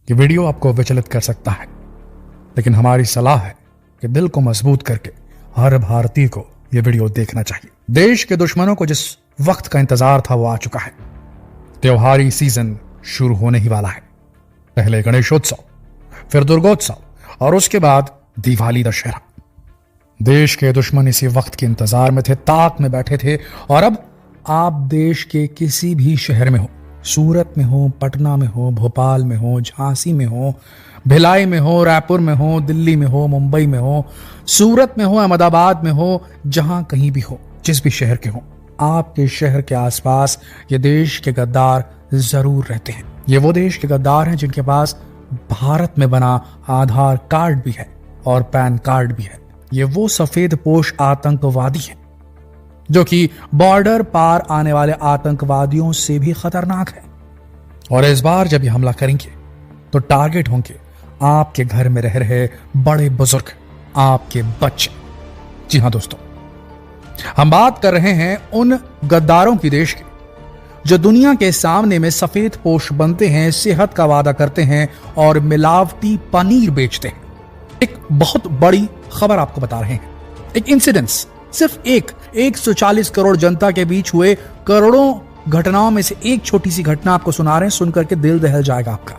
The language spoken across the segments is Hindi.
कि वीडियो आपको विचलित कर सकता है, लेकिन हमारी सलाह है कि दिल को मजबूत करके हर भारतीय को यह वीडियो देखना चाहिए। देश के दुश्मनों को जिस वक्त का इंतजार था वो आ चुका है। त्योहारी सीजन शुरू होने ही वाला है। पहले गणेशोत्सव, फिर दुर्गोत्सव और उसके बाद दिवाली दशहरा। देश के दुश्मन इसी वक्त के इंतजार में थे, ताक में बैठे थे। और अब आप देश के किसी भी शहर में हो, सूरत में हो, पटना में हो, भोपाल में हो, झांसी में हो, भिलाई में हो, रायपुर में हो, दिल्ली में हो, मुंबई में हो, सूरत में हो, अहमदाबाद में हो, जहां कहीं भी हो, जिस भी शहर के हो, आपके शहर के आसपास ये देश के गद्दार जरूर रहते हैं। ये वो देश के गद्दार हैं जिनके पास भारत में बना आधार कार्ड भी है और पैन कार्ड भी है। ये वो सफेद पोश आतंकवादी हैं जो कि बॉर्डर पार आने वाले आतंकवादियों से भी खतरनाक है। और इस बार जब ये हमला करेंगे तो टारगेट होंगे आपके घर में रह रहे बड़े बुजुर्ग, आपके बच्चे। जी हां दोस्तों, हम बात कर रहे हैं उन गद्दारों की देश की जो दुनिया के सामने में सफेद पोश बनते हैं, सेहत का वादा करते हैं और मिलावटी पनीर बेचते हैं। एक बहुत बड़ी खबर आपको बता रहे हैं। एक इंसिडेंस, सिर्फ 140 करोड़ जनता के बीच हुए करोड़ों घटनाओं में से एक छोटी सी घटना आपको सुना रहे हैं। सुनकर के दिल दहल जाएगा आपका।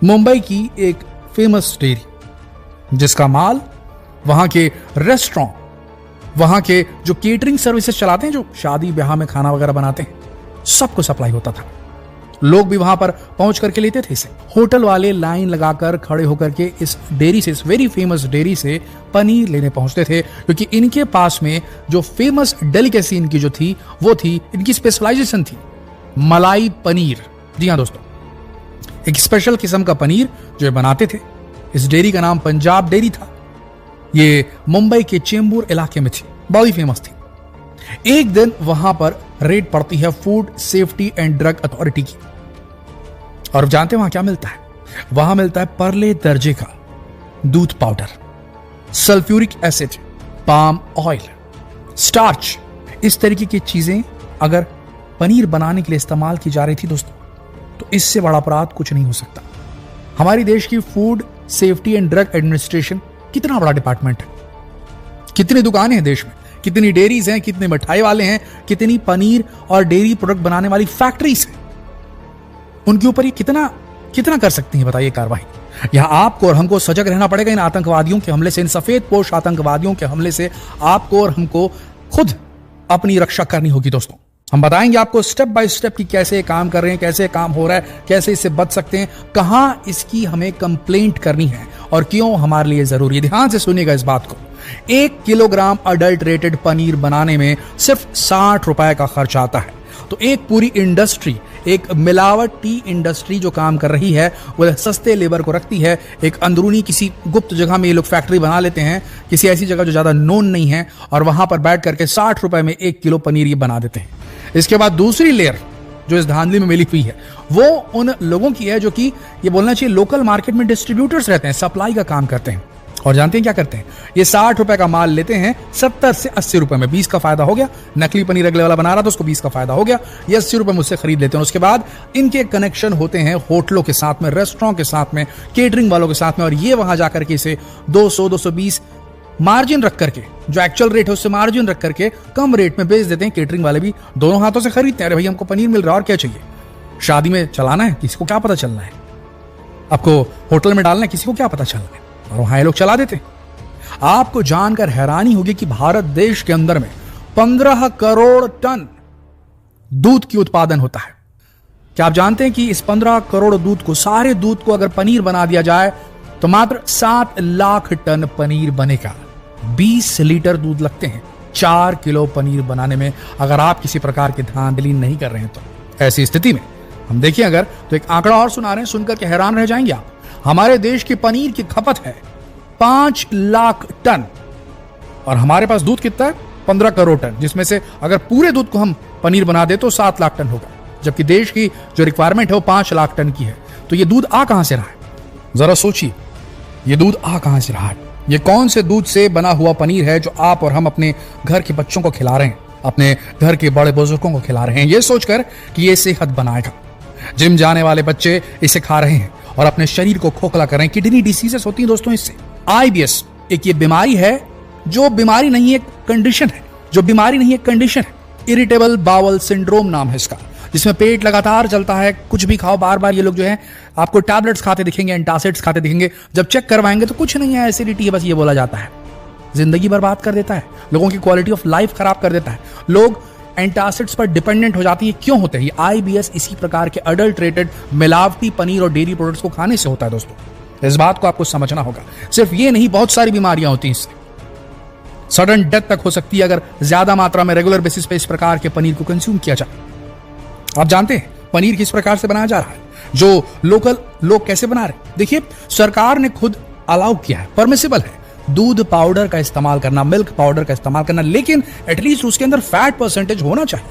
मुंबई की एक फेमस डेयरी जिसका माल वहां के रेस्टोरेंट, वहां के जो केटरिंग सर्विसेज चलाते हैं, जो शादी ब्याह में खाना वगैरह बनाते हैं, सबको सप्लाई होता था। लोग भी वहां पर पहुंच करके लेते थे इसे। होटल वाले लाइन लगाकर खड़े होकर के इस डेयरी से, इस वेरी फेमस डेयरी से पनीर लेने पहुंचते थे, क्योंकि इनके पास में जो फेमस डेलिकेसी इनकी जो थी वो थी, इनकी स्पेशलाइजेशन थी मलाई पनीर। जी हां दोस्तों, एक स्पेशल किस्म का पनीर जो ये बनाते थे। इस डेयरी का नाम पंजाब डेयरी था। ये मुंबई के चेंबूर इलाके में थी, बड़ी फेमस थी। एक दिन वहां पर रेड पड़ती है food safety and drug authority की, और जानते हैं वहां क्या मिलता है? वहां मिलता है परले दर्जे का दूध powder, sulphuric acid, palm oil, starch. इस तरीके की चीजें अगर पनीर बनाने के लिए इस्तेमाल की जा रही थी दोस्तों, तो इससे बड़ा अपराध कुछ नहीं हो सकता। हमारी देश की food safety and drug administration कितना बड़ा डिपार्टमेंट है, कितनी दुकानें हैं देश में, कितनी डेयरीज हैं, कितने मिठाई वाले हैं, कितनी पनीर और डेयरी प्रोडक्ट बनाने वाली फैक्ट्रीज हैं। उनके ऊपर ये कितना कर सकती हैं बताइए कार्रवाई। यहां आपको और हमको सजग रहना पड़ेगा इन आतंकवादियों के हमले से, इन सफेद पोश आतंकवादियों के हमले से आपको और हमको खुद अपनी रक्षा करनी होगी दोस्तों। हम बताएंगे आपको स्टेप बाय स्टेप कि कैसे काम कर रहे हैं, कैसे काम हो रहा है, कैसे इससे बच सकते हैं, कहां इसकी हमें कंप्लेंट करनी है और क्यों हमारे लिए जरूरी है। ध्यान से सुनिएगा इस बात को। 1 किलोग्राम अडल्टरेटेड पनीर बनाने में सिर्फ 60 रुपए का खर्च आता है। तो एक पूरी इंडस्ट्री, एक मिलावटी इंडस्ट्री जो काम कर रही है, वो सस्ते लेबर को रखती है। एक अंदरूनी किसी गुप्त जगह में ये लोग फैक्ट्री बना लेते हैं, किसी ऐसी जगह जो ज्यादा नोन नहीं है, और वहां पर बैठ करके 60 रुपए में 1 किलो पनीर ये बना देते हैं। इसके बाद दूसरी लेयर जो इस धांधली में मिली हुई है, वो उन लोगों की है जो कि ये बोलना चाहिए लोकल मार्केट में डिस्ट्रीब्यूटर्स रहते हैं, सप्लाई का काम करते हैं। और जानते हैं क्या करते हैं? ये 60 रुपए का माल लेते हैं 70 से 80 रुपए में। 20 का फायदा हो गया। नकली पनीर अगले वाला बना रहा था, उसको 20 का फायदा हो गया। ये 80 रुपए मुझसे खरीद लेते हैं। उसके बाद इनके कनेक्शन होते हैं होटलों के साथ में, रेस्टोरेंट के साथ में, केटरिंग वालों के साथ में, और ये वहां जाकर के इसे 200-220 मार्जिन रख करके, जो एक्चुअल रेट है उससे मार्जिन रख करके कम रेट में बेच देते हैं। केटरिंग वाले भी दोनों हाथों से खरीदते हैं। अरे भाई हमको पनीर मिल रहा है और क्या चाहिए? शादी में चलाना है, किसी को क्या पता चलना है? आपको होटल में डालना है, किसी को क्या पता चलना है? और वहां ये लोग चला देते हैं। आपको जानकर हैरानी होगी कि भारत देश के अंदर में 15 करोड़ टन दूध की उत्पादन होता है। क्या आप जानते हैं कि इस 15 करोड़ दूध को, सारे दूध को अगर पनीर बना दिया जाए तो मात्र 7 लाख टन पनीर बनेगा। 20 लीटर दूध लगते हैं 4 किलो पनीर बनाने में, अगर आप किसी प्रकार की धांधली नहीं कर रहे हैं तो। ऐसी स्थिति में हम देखिए अगर, तो एक आंकड़ा और सुना रहे हैं, सुनकर के हैरान रह जाएंगे आप। हमारे देश की पनीर की खपत है 5 लाख टन, और हमारे पास दूध कितना है? 15 करोड़ टन, जिसमें से अगर पूरे दूध को हम पनीर बना दे तो 7 लाख टन होगा, जबकि देश की जो रिक्वायरमेंट है वो 5 लाख टन की है। तो ये दूध आ कहां से रहा है? जरा सोचिए, ये दूध आ कहां से रहा है? ये कौन से दूध से बना हुआ पनीर है जो आप और हम अपने घर के बच्चों को खिला रहे हैं, अपने घर के बड़े बुजुर्गों को खिला रहे हैं, ये सोचकर कि ये सेहत बनाएगा। जिम जाने वाले बच्चे इसे खा रहे हैं और अपने शरीर को खोखला कर रहे हैं। किडनी डिसीजेस होती हैं दोस्तों इससे। IBS एक ये बीमारी है, जो बीमारी नहीं है कंडीशन है, जो बीमारी नहीं है कंडीशन है। इरिटेबल बाउल सिंड्रोम नाम है इसका, जिसमें पेट लगातार चलता है, कुछ भी खाओ बार बार। ये लोग जो है आपको टैबलेट्स खाते दिखेंगे, एंटासिड्स खाते दिखेंगे, जब चेक करवाएंगे तो कुछ नहीं है, एसिडिटी है, बस ये बोला जाता है। जिंदगी बर्बाद कर देता है, लोगों की क्वालिटी ऑफ लाइफ खराब कर देता है। लोग एंटासिड्स पर डिपेंडेंट हो जाती है। क्यों होते हैं? IBS इसी प्रकार के अडल्ट्रेटेड मिलावटी पनीर और डेयरी प्रोडक्ट्स को खाने से होता है दोस्तों। इस बात को आपको समझना होगा। सिर्फ ये नहीं, बहुत सारी बीमारियां होती हैं इससे। सडन डेथ तक हो सकती है अगर ज्यादा मात्रा में रेगुलर बेसिस पे इस प्रकार के पनीर को कंज्यूम किया जाए। आप जानते हैं पनीर किस प्रकार से बनाया जा रहा है, जो लोकल लोग कैसे बना रहे हैं? देखिए, सरकार ने खुद अलाउ किया है, परमिसिबल है दूध पाउडर का इस्तेमाल करना, मिल्क पाउडर का इस्तेमाल करना, लेकिन एटलीस्ट उसके अंदर फैट परसेंटेज होना चाहिए।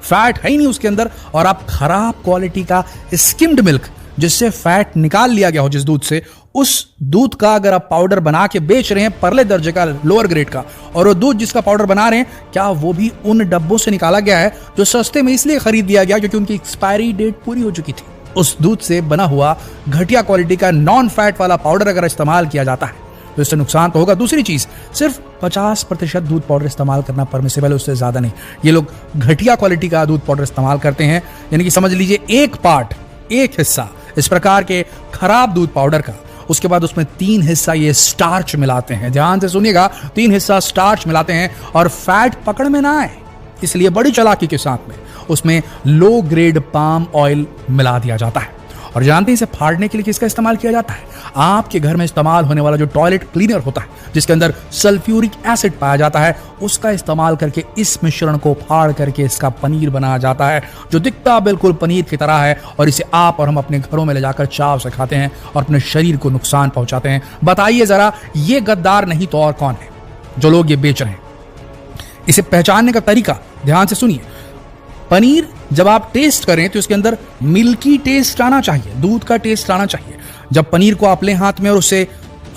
फैट है ही नहीं उसके अंदर, और आप खराब क्वालिटी का स्किम्ड मिल्क, जिससे फैट निकाल लिया गया हो जिस दूध से, उस दूध का अगर आप पाउडर बना के बेच रहे हैं परले दर्जे का, लोअर ग्रेड का, और वो दूध जिसका पाउडर बना रहे हैं, क्या वो भी उन डब्बों से निकाला गया है जो सस्ते में इसलिए खरीद लिया गया क्योंकि उनकी एक्सपायरी डेट पूरी हो चुकी थी? उस दूध से बना हुआ घटिया क्वालिटी का नॉन फैट वाला पाउडर अगर इस्तेमाल किया जाता है तो इससे नुकसान तो होगा। दूसरी चीज, सिर्फ 50% दूध पाउडर इस्तेमाल करना परमिसिबल है, उससे ज्यादा नहीं। ये लोग घटिया क्वालिटी का दूध पाउडर इस्तेमाल करते हैं, यानी कि समझ लीजिए एक पार्ट, एक हिस्सा इस प्रकार के खराब दूध पाउडर का, उसके बाद उसमें 3 हिस्सा ये स्टार्च मिलाते हैं। ध्यान से सुनिएगा, 3 हिस्सा स्टार्च मिलाते हैं और फैट पकड़ में ना आए इसलिए बड़ी चालाकी के साथ में उसमें लो ग्रेड पाम ऑयल मिला दिया जाता है। और जानते हैं इसे फाड़ने के लिए किसका इस्तेमाल किया जाता है? आपके घर में इस्तेमाल होने वाला जो टॉयलेट क्लीनर होता है, जिसके अंदर सल्फ्यूरिक एसिड पाया जाता है, उसका इस्तेमाल करके इस मिश्रण को फाड़ करके इसका पनीर बनाया जाता है, जो दिखता बिल्कुल पनीर की तरह है। और इसे आप और हम अपने घरों में ले जाकर चाव से खाते हैं और अपने शरीर को नुकसान पहुंचाते हैं। बताइए जरा, ये गद्दार नहीं तो और कौन है जो लोग ये बेच रहे हैं? इसे पहचानने का तरीका ध्यान से सुनिए। पनीर जब आप टेस्ट करें तो इसके अंदर मिल्की टेस्ट आना चाहिए, दूध का टेस्ट आना चाहिए। जब पनीर को आप लें हाथ में और उसे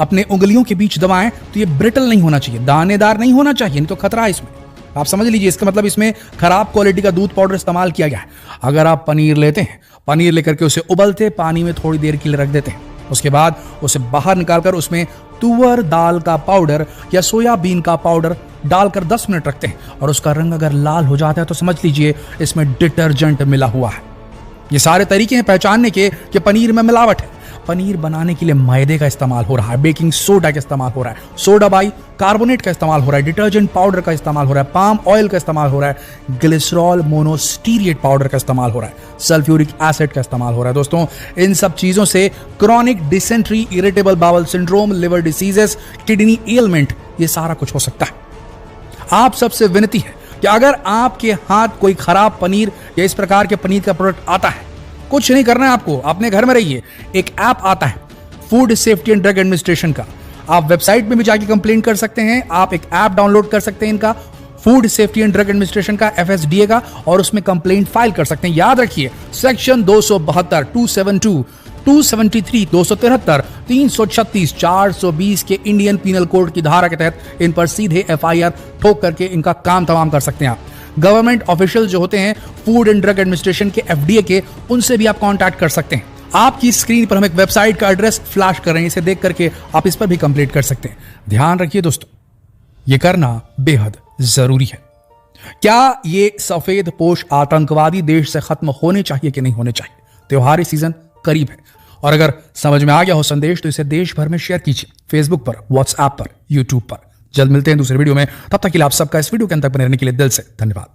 अपने उंगलियों के बीच दबाएं तो ये ब्रिटल नहीं होना चाहिए, दानेदार नहीं होना चाहिए, नहीं तो खतरा है इसमें। आप समझ लीजिए, इसका मतलब इसमें खराब क्वालिटी का दूध पाउडर इस्तेमाल किया गया है। अगर आप पनीर लेते हैं, पनीर लेकर के उसे उबलते पानी में थोड़ी देर के लिए रख देते हैं, उसके बाद उसे बाहर निकालकर उसमें तुअर दाल का पाउडर या सोयाबीन का पाउडर डालकर 10 मिनट रखते हैं और उसका रंग अगर लाल हो जाता है तो समझ लीजिए इसमें डिटर्जेंट मिला हुआ है। ये सारे तरीके हैं पहचानने के कि पनीर में मिलावट है। पनीर बनाने के लिए मैदे का इस्तेमाल हो रहा है, बेकिंग सोडा का इस्तेमाल हो रहा है, सोडा बाई कार्बोनेट का इस्तेमाल हो रहा है, डिटर्जेंट पाउडर का इस्तेमाल हो रहा है, पाम ऑयल का इस्तेमाल हो रहा है, ग्लिसरॉल मोनोस्टीरिएट पाउडर का इस्तेमाल हो रहा है, सल्फ्यूरिक एसिड का इस्तेमाल हो रहा है। दोस्तों, इन सब चीजों से chronic dysentery, irritable bowel syndrome, liver diseases, kidney ailment, ये सारा कुछ हो सकता है। आप सबसे विनती है कि अगर आपके हाथ कोई खराब पनीर या इस प्रकार के पनीर का प्रोडक्ट आता है, कुछ नहीं करना है आपको, अपने घर में रहिए। एक ऐप आता है food safety and drug administration का, आप वेबसाइट में भी जाके कंप्लेंट कर सकते हैं। आप एक ऐप डाउनलोड कर सकते हैं इनका, food safety and drug administration का, FSDA का, और उसमें कंप्लेंट फाइल कर सकते हैं। याद रखिए, सेक्शन 272, 272, 273, 273, 336, 420 के इंडियन पीनल कोड की धारा के तहत इन पर सीधे FIR ठोक करके इनका काम तमाम कर सकते हैं आप। गवर्नमेंट ऑफिशियल जो होते हैं फूड एंड ड्रग एडमिनिस्ट्रेशन के, FDA के, उनसे भी आप कांटेक्ट कर सकते हैं। आपकी स्क्रीन पर हम एक वेबसाइट का एड्रेस फ्लैश कर रहे हैं, इसे देख करके आप इस पर भी कंप्लेंट कर सकते हैं। ध्यान रखिए दोस्तों, यह करना बेहद जरूरी है। क्या ये सफेद पोश आतंकवादी देश से खत्म होने चाहिए कि नहीं होने चाहिए? त्योहारी सीजन करीब है और अगर समझ में आ गया हो संदेश तो इसे देश भर में शेयर कीजिए, फेसबुक पर, व्हाट्सएप पर, यूट्यूब पर। जल्द मिलते हैं दूसरे वीडियो में, तब तक के लिए आप सबका इस वीडियो के अंत तक बने रहने के लिए दिल से धन्यवाद।